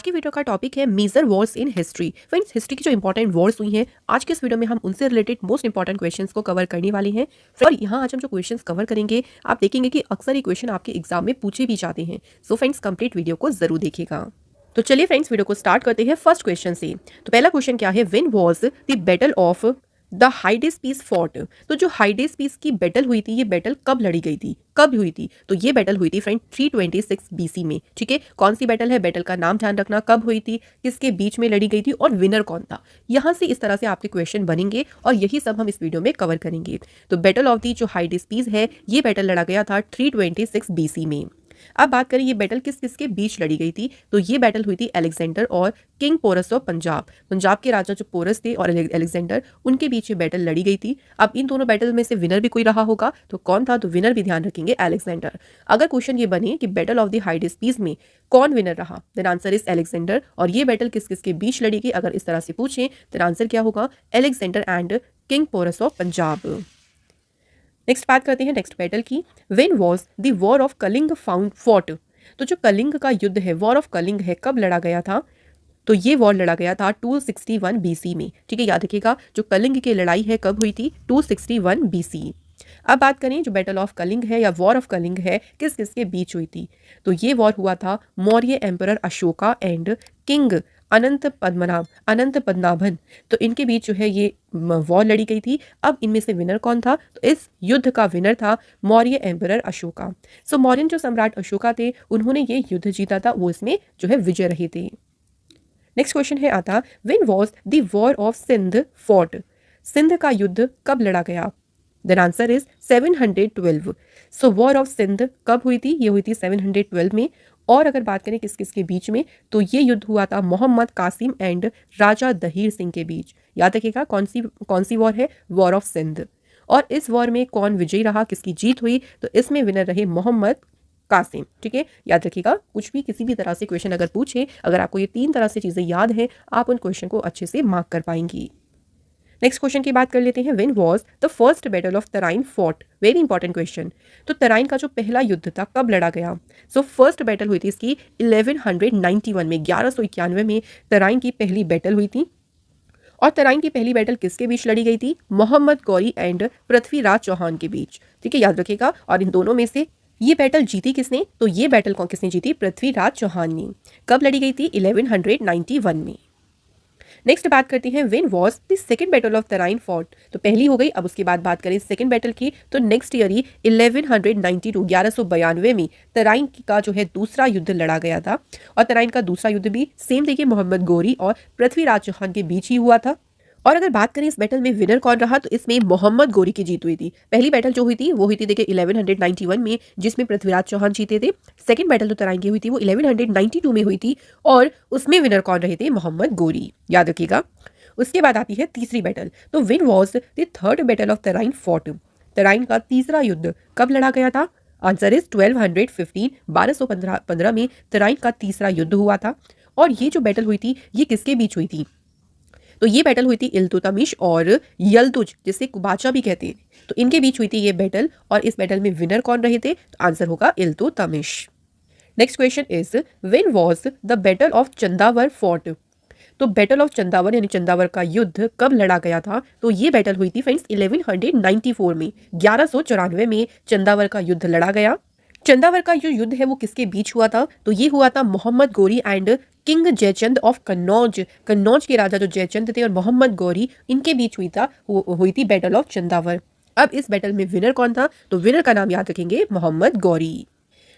की वीडियो का टॉपिक है major wars in history. Friends, history की जो इंपॉर्टेंट वॉर्स हुई हैं आज के इस वीडियो में हम उनसे रिलेटेड मोस्ट इंपॉर्टेंट क्वेश्चंस को कवर करने वाले हैं। और यहाँ आज हम जो क्वेश्चंस कवर करेंगे आप देखेंगे कि अक्सर ये क्वेश्चन आपके एग्जाम में पूछे भी जाते हैं। सो फ्रेंड्स, कंप्लीट वीडियो को जरूर देखिएगा। तो चलिए फ्रेंड्स, वीडियो को स्टार्ट करते हैं फर्स्ट क्वेश्चन से। तो पहला क्वेश्चन क्या है, when was the battle of the Hydaspes fought. तो जो हाइडेस पीस की बैटल हुई थी, ये बैटल कब लड़ी गई थी, कब हुई थी? तो ये बैटल हुई थी फ्रेंड 326 बीसी में। ठीक है, कौन सी बैटल है, बैटल का नाम ध्यान रखना, कब हुई थी, किसके बीच में लड़ी गई थी और विनर कौन था। यहाँ से इस तरह से आपके क्वेश्चन बनेंगे और यही सब हम इस वीडियो में कवर करेंगे। तो बैटल ऑफ दी जो हाइडेस पीस है, ये बैटल लड़ा गया था 326 बीसी में। अब बात करें ये बैटल किस किस के बीच लड़ी गई थी, तो ये बैटल हुई थी अलेक्जेंडर और किंग पोरस ऑफ पंजाब। पंजाब के राजा जो पोरस थे और अलेक्जेंडर, उनके बीच ये बैटल लड़ी गई थी। अब इन दोनों बैटल में से विनर भी कोई रहा होगा, तो कौन था? तो विनर भी ध्यान रखेंगे अलेक्जेंडर। अगर क्वेश्चन ये बने कि बैटल ऑफ द हाइडेस पीस में कौन विनर रहा, देन आंसर इज अलेक्जेंडर। और ये बैटल किस किस के बीच लड़ी गई, अगर इस तरह से पूछें देन आंसर क्या होगा, Alexander and king Porus of Punjab. Next बात करते हैं नेक्स्ट बैटल की। When was the war of Kalinga found fought. तो जो कलिंग का युद्ध है, वॉर ऑफ कलिंग है, कब लड़ा गया था? तो ये वॉर लड़ा गया था 261 बीसी में। ठीक है, याद रखिएगा जो कलिंग की लड़ाई है कब हुई थी, 261 बीसी। अब बात करें जो बैटल ऑफ कलिंग है या वॉर ऑफ कलिंग है, किस किस के बीच हुई थी? तो ये वॉर हुआ था Maurya emperor Ashoka and king Anant Padmanabhan. तो इनके बीच जो है ये वॉर लड़ी गई थी। अब इनमें से विनर कौन था? तो इस युद्ध का विनर था मौर्य एम्परर अशोका। सो मौर्यन जो सम्राट अशोका थे, उन्होंने ये युद्ध जीता था, वो इसमें जो है विजय रहे थे। नेक्स्ट क्वेश्चन है आता, when was the war of Sindh fought. Sindh का युद्ध कब लड़ा गया? Then answer is 712। So war of Sindh कब हुई थी? ये हुई थी 712 में। और अगर बात करें किस किस के बीच में, तो ये युद्ध हुआ था मोहम्मद कासिम एंड राजा दहीर सिंह के बीच। याद रखिएगा कौन सी वॉर है, वॉर ऑफ सिंध। और इस वॉर में कौन विजयी रहा, किसकी जीत हुई? तो इसमें विनर रहे मोहम्मद कासिम। ठीक है, याद रखिएगा कुछ भी किसी भी तरह से क्वेश्चन अगर पूछे, अगर आपको ये 3 तरह से चीजें याद हैं, आप उन क्वेश्चन को अच्छे से मार्क कर पाएंगी। नेक्स्ट क्वेश्चन की बात कर लेते हैं, when was the first battle of Tarain fought. Very important question. तो तराइन का जो पहला युद्ध था कब लड़ा गया? सो फर्स्ट बैटल हुई थी इसकी 1191 में, 1191 में तराइन की पहली बैटल हुई थी। और तराइन की पहली बैटल किसके बीच लड़ी गई थी? मोहम्मद गौरी एंड पृथ्वीराज चौहान के बीच। ठीक है, याद रखिएगा। और इन दोनों में से ये बैटल जीती किसने? तो ये बैटल कौन किसने जीती? पृथ्वीराज चौहान ने। कब लड़ी गई थी? 1191 में। नेक्स्ट बात करते हैं, when was the second battle of Tarain fought. तो पहली हो गई, अब उसके बाद बात करें सेकंड बैटल की, तो नेक्स्ट ईयर ही 1192 में तराइन का जो है दूसरा युद्ध लड़ा गया था। और तराइन का दूसरा युद्ध भी सेम देखिए मोहम्मद गौरी और पृथ्वीराज चौहान के बीच ही हुआ था। और अगर बात करें इस बैटल में विनर कौन रहा, तो इसमें मोहम्मद गौरी की जीत हुई थी। पहली बैटल जो हुई थी वो हुई थी देखिए 1191 में, जिसमें पृथ्वीराज चौहान जीते थे। सेकंड बैटल जो तराइन की हुई थी वो 1192 में हुई थी और उसमें विनर कौन रहे थे? मोहम्मद गौरी। याद रखिएगा। उसके बाद आती है तीसरी बैटल। तो when was the third battle of Tarain fought. Tarain का तीसरा युद्ध कब लड़ा गया था? आंसर इज 1215, 1215 में तराइन का तीसरा युद्ध हुआ था। और ये जो बैटल हुई थी ये किसके बीच हुई थी? तो ये बैटल हुई थी इल्तुतमिश और यल्तुज, जिसे कुबाचा भी कहते हैं। तो इनके बीच हुई थी ये बैटल और इस बैटल में विनर कौन रहे थे? तो आंसर होगा Iltutmish. Next question is, when was the battle of Chandawar fought. तो बैटल ऑफ चंदावर यानी चंदावर का युद्ध कब लड़ा गया था? तो ये बैटल हुई थी फ्रेंड्स 1194 में, 1194 में चंदावर का युद्ध लड़ा गया। चंदावर का जो युद्ध है वो किसके बीच हुआ था? तो ये हुआ था Mohammad Ghori and king Jaichand of Kannauj. Kannauj के राजा जो जयचंद थे और मोहम्मद गौरी, इनके बीच हुई थी बैटल ऑफ चंदावर। अब इस बैटल में विनर कौन था? तो विनर का नाम याद रखेंगे, मोहम्मद गौरी।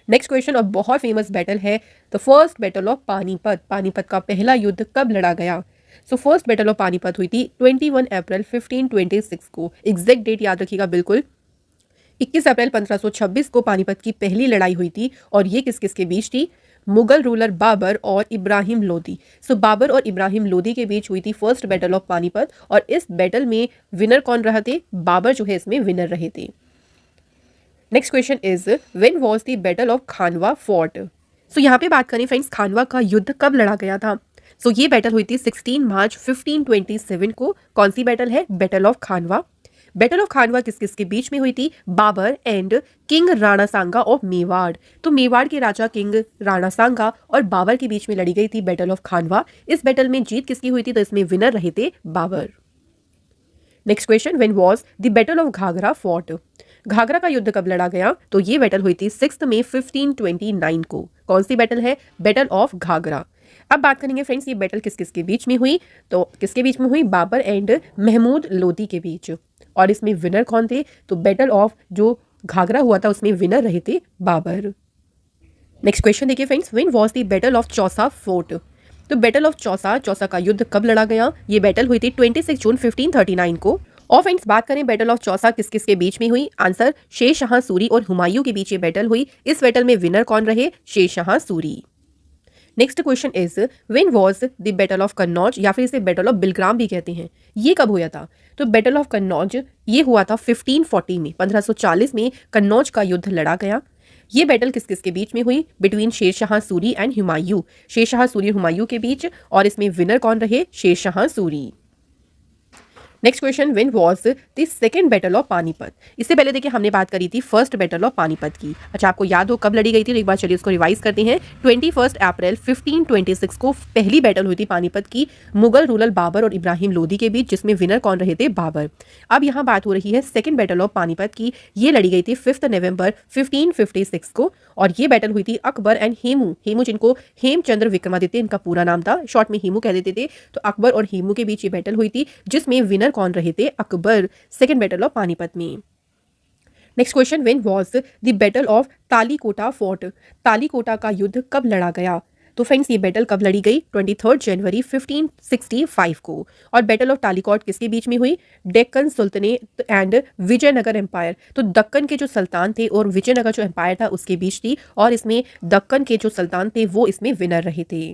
नेक्स्ट क्वेश्चन और बहुत फेमस बैटल है, the first battle of Panipat. Panipat का पहला युद्ध कब लड़ा गया? So first battle of Panipat हुई थी 21 अप्रैल 1526 को। एग्जैक्ट डेट याद रखिएगा बिल्कुल। 21 अप्रैल 1526 को पानीपत की पहली लड़ाई हुई थी। और ये किस किस के बीच थी? मुगल रूलर बाबर और इब्राहिम लोदी। सो बाबर और इब्राहिम लोदी के बीच हुई थी फर्स्ट बैटल ऑफ पानीपत। और इस बैटल में विनर कौन रहे थे? बाबर जो है इसमें विनर रहे थे। Next question is, when was the battle of Khanwa fought. So यहाँ पे बात करें फ्रेंड्स, खानवा का युद्ध कब लड़ा गया था? सो ये बैटल हुई थी 16 मार्च 1527 को। कौन सी बैटल है? Battle of Khanwa. Battle of Khanwa किस किस के बीच में हुई थी? Babar and king Rana Sanga of Mewar. तो मेवाड़ के राजा किंग राणा सांगा और बाबर के बीच में लड़ी गई थी बैटल ऑफ खानवा। इस बैटल में जीत किसकी हुई थी? तो इसमें विनर रहे थे Babur. Next question, when was the battle of Ghaghra fought? Ghaghra का युद्ध कब लड़ा गया? तो ये बैटल हुई थी 6 मई 1529 को। कौन सी बैटल है? Battle of Ghaghra. अब बात करेंगे फ्रेंड्स, ये बैटल किस किस के बीच में हुई? तो किसके बीच में हुई? बाबर एंड महमूद लोदी के बीच। और इसमें विनर कौन थे? तो बैटल ऑफ जो घाघरा हुआ था उसमें विनर रहे थे बाबर। नेक्स्ट क्वेश्चन देखिए friends, when was the battle of Chausa fort? तो बैटल ऑफ चौसा, चौसा का युद्ध कब लड़ा गया? ये बैटल हुई थी 26 जून 1539 को। और फ्रेंड्स बात करें बैटल ऑफ चौसा किस किस के बीच में हुई? आंसर, शेर शाह सूरी और हुमायूं के बीच ये बैटल हुई। इस बैटल में विनर कौन रहे? Sher Shah Suri. Next question is, when was the battle of Kannauj या फिर इसे बैटल ऑफ बिलग्राम भी कहते हैं, ये कब हुआ था? तो बैटल ऑफ कन्नौज ये हुआ था 1540 में, 1540 में कन्नौज का युद्ध लड़ा गया। ये बैटल किस किस के बीच में हुई? बिटवीन शेर शाह सूरी एंड हुमायूं, शेर शाह सूरी और हुमायूं के बीच। और इसमें विनर कौन रहे? Sher Shah Suri. Next question, when was the second battle of Panipat? इससे पहले देखिए हमने बात करी थी फर्स्ट बैटल ऑफ पानीपत की। अच्छा, आपको याद हो कब लड़ी गई थी? तो एक बार चलिए उसको रिवाइज करते हैं। 21 अप्रैल 1526 को पहली बैटल हुई थी पानीपत की, मुगल रूलर बाबर और इब्राहिम लोदी के बीच, जिसमें विनर कौन रहे थे? बाबर। अब यहाँ बात हो रही है सेकंड बैटल ऑफ पानीपत की। ये लड़ी गई थी 5 नवंबर 1556 को। और ये बैटल हुई थी अकबर एंड हेमू, हेमू जिनको हेमचंद्र विक्रमादित्य इनका पूरा नाम था, शॉर्ट में हेमू कह देते थे। तो अकबर और हेमू के बीच ये बैटल हुई थी, जिसमें विनर कौन रहे थे? Akbar. Second battle of Panipat में। Next question, when was the battle of Talikota fought? Talikota का युद्ध कब लड़ा गया? तो फ्रेंड्स ये बैटल कब लड़ी गई? 23 जनवरी 1565 को। और बैटल ऑफ तालीकोट किसके बीच में हुई? Deccan sultanate and Vijayanagara empire. तो दक्कन के जो सुल्तान थे और विजयनगर जो एम्पायर था उसके बीच थी। और इसमें दक्कन के जो सुल्तान थे वो इसमें विनर रहे थे।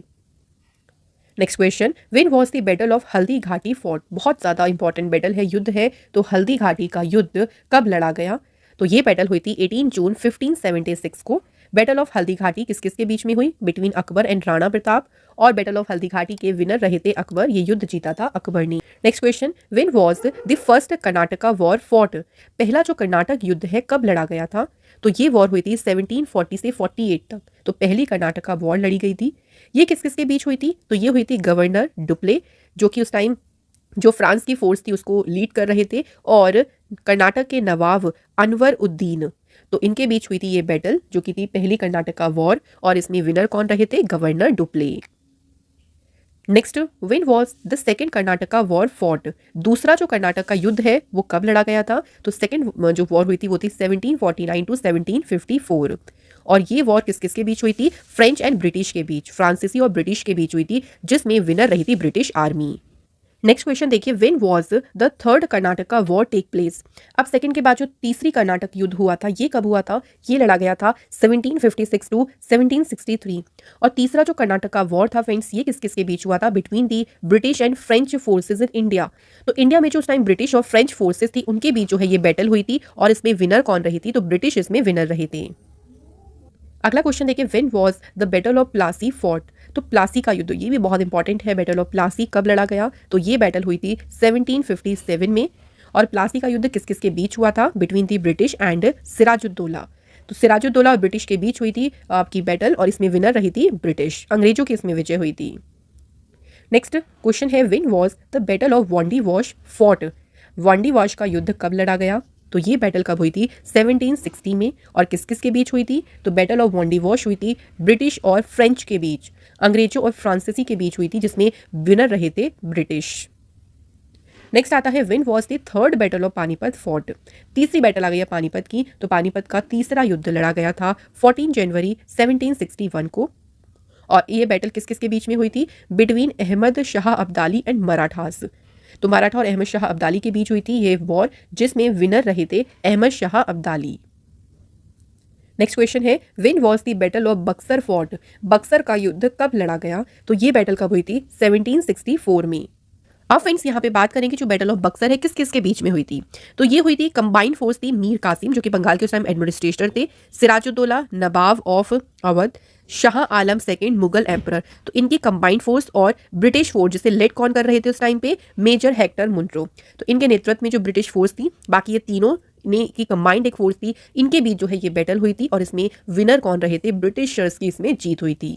Next question, when was the battle of Haldi Ghati fort? बहुत ज़्यादा इंपॉर्टेंट बैटल है, युद्ध है। तो हल्दी घाटी का युद्ध कब लड़ा गया? तो ये बैटल हुई थी 18 जून 1576 को। बैटल ऑफ हल्दी घाटी किस किस के बीच में हुई? Between Akbar and Rana Pratap. और बैटल ऑफ हल्दी घाटी के विनर रहे थे अकबर। ये युद्ध जीता था अकबर ने। Next question, when was the first Karnataka war fought? पहला जो कर्नाटक युद्ध है कब लड़ा गया था? तो ये वॉर हुई थी 1740 से 48 तक। तो पहली कर्नाटका वॉर लड़ी गई थी। ये किस किस के बीच हुई थी? तो ये हुई थी गवर्नर डुप्ले, जो कि उस टाइम जो फ्रांस की फोर्स थी उसको लीड कर रहे थे, और कर्नाटक के नवाब अनवर उद्दीन। तो इनके बीच हुई थी ये बैटल, जो कि थी पहली कर्नाटका वॉर। और इसमें विनर कौन रहे थे? Governor Dupleix. Next, when was the second Karnataka war fought? दूसरा जो कर्नाटक का युद्ध है वो कब लड़ा गया था? तो सेकंड जो वॉर हुई थी वो थी 1749 टू 1754। और ये वॉर किस किस के बीच हुई थी? फ्रेंच एंड ब्रिटिश के बीच, फ्रांसीसी और ब्रिटिश के बीच हुई थी, जिसमें विनर रही थी ब्रिटिश आर्मी। नेक्स्ट क्वेश्चन देखिए, when was the third Karnataka war take place? अब सेकंड के बाद जो तीसरी कर्नाटक युद्ध हुआ था ये कब हुआ था? ये लड़ा गया था 1756 टू 1763। और तीसरा जो कर्नाटका वॉर था फ्रेंड्स, ये किस किस के बीच हुआ था? Between the British and French forces in India. तो इंडिया में जो उस टाइम ब्रिटिश और फ्रेंच फोर्सेज थी उनके बीच जो है ये बैटल हुई थी। और इसमें विनर कौन रही थी? तो ब्रिटिश इसमें विनर रहे थे। अगला क्वेश्चन देखिए, when was the battle of Plassey fought? तो प्लासी का युद्ध, ये भी बहुत इंपॉर्टेंट है। बैटल ऑफ प्लासी कब लड़ा गया? तो ये बैटल हुई थी 1757 में। और प्लासी का युद्ध किस किस के बीच हुआ था? Between the British and Sirajuddaula. तो सिराजुद्दौला और ब्रिटिश के बीच हुई थी आपकी बैटल, और इसमें विनर रही थी ब्रिटिश, अंग्रेजों की इसमें विजय हुई थी। नेक्स्ट क्वेश्चन है, when was the battle of Wandiwash fought? Wandiwash का युद्ध कब लड़ा गया? तो ये बैटल कब हुई थी? 1760 में। और किस किस के बीच हुई थी? तो बैटल ऑफ वांडी वॉश हुई थी ब्रिटिश और फ्रेंच के बीच, अंग्रेजों और फ्रांसीसी के बीच हुई थी, जिसमें विनर रहे थे ब्रिटिश। नेक्स्ट आता है, when was the third battle of Panipat fought? तीसरी बैटल आ गई है पानीपत की। तो पानीपत का तीसरा युद्ध लड़ा गया था 14 जनवरी 1761 को। और ये बैटल किस किस के बीच में हुई थी? Between Ahmad Shah Abdali and Marathas. तो मराठा और अहमद शाह अब्दाली के बीच हुई थी ये वॉर, जिसमें विनर रहे थे अहमद शाह अब्दाली। नेक्स्ट क्वेश्चन है, when was the battle of Buxar fought? Buxar का युद्ध कब लड़ा गया? तो ये बैटल कब हुई थी? 1764 में। अब फ्रेंड्स यहाँ पे बात करेंगे जो बैटल ऑफ बक्सर है किस किस के बीच में हुई थी। तो ये हुई थी कंबाइंड फोर्स थी मीर कासिम जो कि बंगाल के उस टाइम एडमिनिस्ट्रेटर थे, Sirajuddaulah nawab of Awadh, Shah Alam second Mughal emperor. तो इनकी कंबाइंड फोर्स और ब्रिटिश फोर्स जिसे लेड कौन कर रहे थे उस टाइम पे, मेजर हेक्टर मुनरो। तो इनके नेतृत्व में जो ब्रिटिश फोर्स थी, बाकी ये तीनों ने की कंबाइंड एक फोर्स थी, इनके बीच जो है ये बैटल हुई थी और इसमें विनर कौन रहे थे, ब्रिटिशर्स की इसमें जीत हुई थी।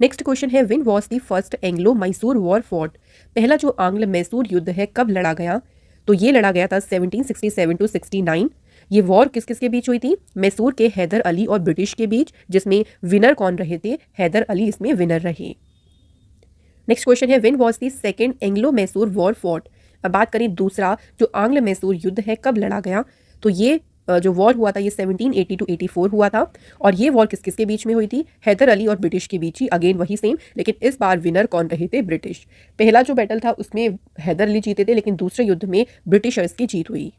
नेक्स्ट क्वेश्चन है when was the first Anglo Mysore war fought. पहला जो आंग्ल मैसूर युद्ध है कब लड़ा गया, तो ये लड़ा गया था 1767 टू 69। ये वॉर किस किस के बीच हुई थी, मैसूर के हैदर अली और ब्रिटिश के बीच, जिसमें विनर कौन रहे थे, हैदर अली इसमें विनर रहे। नेक्स्ट क्वेश्चन है when was the second Anglo Mysore war fought. अब बात करें दूसरा जो आंग्ल मैसूर युद्ध है कब लड़ा गया, तो ये जो वॉर हुआ था ये 1780 टू 84 हुआ था। और ये वॉर किस किस के बीच में हुई थी, हैदर अली और ब्रिटिश के बीच ही, अगेन वही सेम, लेकिन इस बार विनर कौन रहे थे, ब्रिटिश। पहला जो बैटल था उसमें हैदर अली जीते थे, लेकिन दूसरे युद्ध में ब्रिटिशर्स की जीत हुई।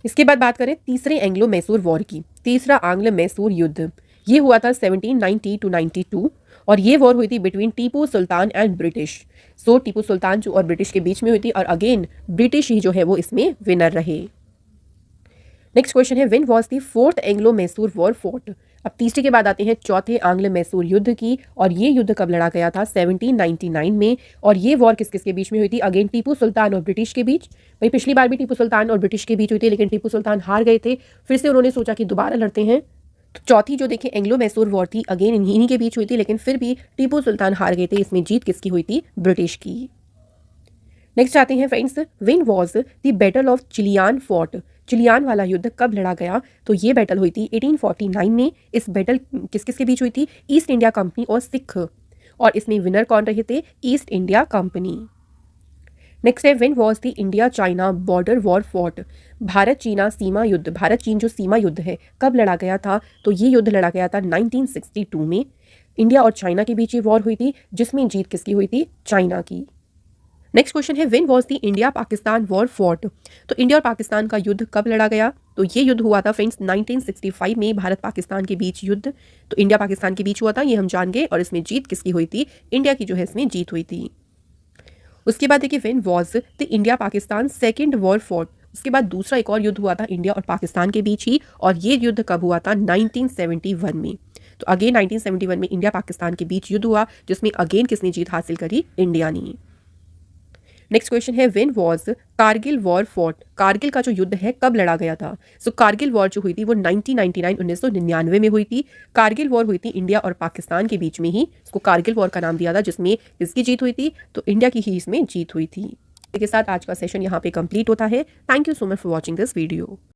इसके बाद बात करें तीसरे एंग्लो मैसूर वॉर की। तीसरा आंग्ल मैसूर युद्ध ये हुआ था 1790 टू 92 और ये वॉर हुई थी between Tipu Sultan and British. So Tipu Sultan जो और ब्रिटिश के बीच में हुई थी और अगेन ब्रिटिश ही जो है वो इसमें विनर रहे। नेक्स्ट क्वेश्चन है when was the fourth Anglo Mysore war fought. अब तीसरे के बाद आते हैं चौथे आंग्ल मैसूर युद्ध की, और ये युद्ध कब लड़ा गया था, 1799 में। और ये वॉर किस किस के बीच में हुई थी, अगेन टीपू सुल्तान और ब्रिटिश के बीच। भाई पिछली बार भी टीपू सुल्तान और ब्रिटिश के बीच हुई थी, लेकिन टीपू सुल्तान हार गए थे, फिर से उन्होंने सोचा कि दोबारा लड़ते हैं। तो चौथी जो देखिए एंग्लो मैसूर वॉर थी, अगेन इन्हीं के बीच हुई थी, लेकिन फिर भी टीपू सुल्तान हार गए थे, इसमें जीत किसकी हुई थी, ब्रिटिश की। नेक्स्ट आते हैं friends when was the battle of Chillian fought. Chillian वाला युद्ध कब लड़ा गया, तो ये बैटल हुई थी 1849 में। इस बैटल किस किस के बीच हुई थी, ईस्ट इंडिया कंपनी और सिख, और इसमें विनर कौन रहे थे, ईस्ट इंडिया कंपनी। नेक्स्ट है when was the India China border war fought. Bharat चीना सीमा युद्ध, भारत चीन जो सीमा युद्ध है कब लड़ा गया था, तो ये युद्ध लड़ा गया था 1962 में। इंडिया और चाइना के बीच ये वॉर हुई थी, जिसमें जीत किसकी हुई थी, चाइना की। नेक्स्ट क्वेश्चन है when was the India Pakistan war fought. तो इंडिया और पाकिस्तान का युद्ध कब लड़ा गया, तो ये युद्ध हुआ था फ्रेंड्स 1965 में, भारत पाकिस्तान के बीच युद्ध। तो इंडिया पाकिस्तान के बीच हुआ था, ये हम जान गए, और इसमें जीत किसकी हुई थी, इंडिया की जो है इसमें जीत हुई थी। उसके बाद देखिए when was the India Pakistan second war fought. उसके बाद दूसरा एक और युद्ध हुआ था इंडिया और पाकिस्तान के बीच ही, और ये युद्ध कब हुआ था, 1971 में। तो अगेन 1971 में इंडिया पाकिस्तान के बीच युद्ध हुआ, जिसमें अगेन किसने जीत हासिल करी, इंडिया ने। नेक्स्ट क्वेश्चन है when was Kargil war fought. Kargil का जो युद्ध है कब लड़ा गया था, सो कारगिल वॉर जो हुई थी वो 1999 में हुई थी। कारगिल वॉर हुई थी इंडिया और पाकिस्तान के बीच में ही, इसको कारगिल वॉर का नाम दिया था, जिसमें इसकी जीत हुई थी, तो इंडिया की ही इसमें जीत हुई थी। इसके साथ आज का सेशन यहाँ पे कंप्लीट होता है। Thank you so much for watching this video.